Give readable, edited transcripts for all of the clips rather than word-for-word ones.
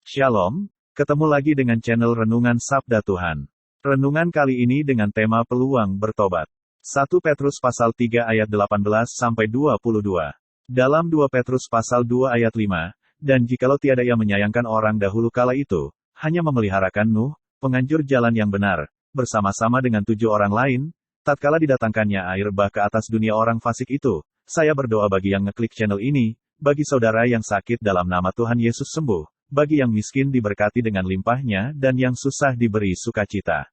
Shalom, ketemu lagi dengan channel Renungan Sabda Tuhan. Renungan kali ini dengan tema peluang bertobat. 1 Petrus pasal 3 ayat 18-22. Dalam 2 Petrus pasal 2 ayat 5, dan jikalau tiada ia menyayangkan orang dahulu kala itu, hanya memeliharakan Nuh, penganjur jalan yang benar, bersama-sama dengan 7 orang lain, tatkala didatangkannya air bah ke atas dunia orang fasik itu. Saya berdoa bagi yang ngeklik channel ini, bagi saudara yang sakit dalam nama Tuhan Yesus sembuh, bagi yang miskin diberkati dengan limpahnya dan yang susah diberi sukacita.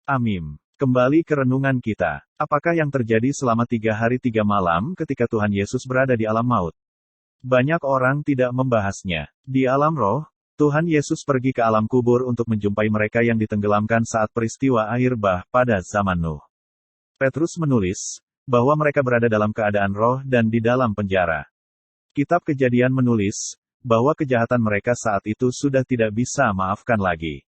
Amin. Kembali ke renungan kita. Apakah yang terjadi selama 3 hari 3 malam ketika Tuhan Yesus berada di alam maut? Banyak orang tidak membahasnya. Di alam roh, Tuhan Yesus pergi ke alam kubur untuk menjumpai mereka yang ditenggelamkan saat peristiwa air bah pada zaman Nuh. Petrus menulis bahwa mereka berada dalam keadaan roh dan di dalam penjara. Kitab Kejadian menulis bahwa kejahatan mereka saat itu sudah tidak bisa maafkan lagi.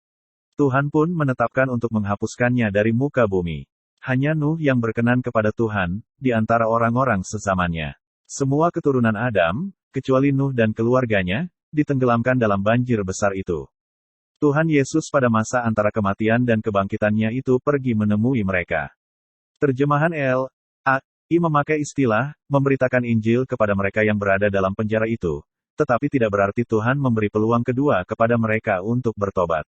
Tuhan pun menetapkan untuk menghapuskannya dari muka bumi. Hanya Nuh yang berkenan kepada Tuhan, di antara orang-orang sezamannya. Semua keturunan Adam, kecuali Nuh dan keluarganya, ditenggelamkan dalam banjir besar itu. Tuhan Yesus pada masa antara kematian dan kebangkitannya itu pergi menemui mereka. Terjemahan L.A.I. memakai istilah, memberitakan Injil kepada mereka yang berada dalam penjara itu. Tetapi tidak berarti Tuhan memberi peluang kedua kepada mereka untuk bertobat.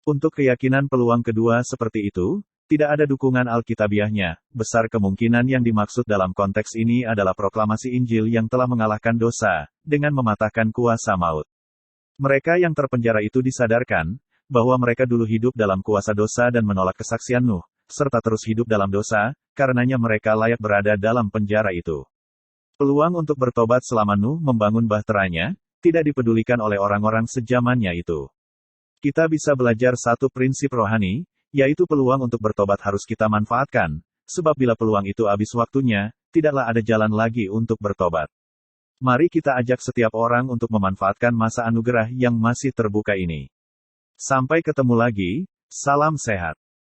Untuk keyakinan peluang kedua seperti itu, tidak ada dukungan alkitabiahnya. Besar kemungkinan yang dimaksud dalam konteks ini adalah proklamasi Injil yang telah mengalahkan dosa, dengan mematahkan kuasa maut. Mereka yang terpenjara itu disadarkan, bahwa mereka dulu hidup dalam kuasa dosa dan menolak kesaksian Nuh, serta terus hidup dalam dosa, karenanya mereka layak berada dalam penjara itu. Peluang untuk bertobat selama Nuh membangun bahteranya, tidak dipedulikan oleh orang-orang sejamannya itu. Kita bisa belajar satu prinsip rohani, yaitu peluang untuk bertobat harus kita manfaatkan, sebab bila peluang itu habis waktunya, tidaklah ada jalan lagi untuk bertobat. Mari kita ajak setiap orang untuk memanfaatkan masa anugerah yang masih terbuka ini. Sampai ketemu lagi, salam sehat.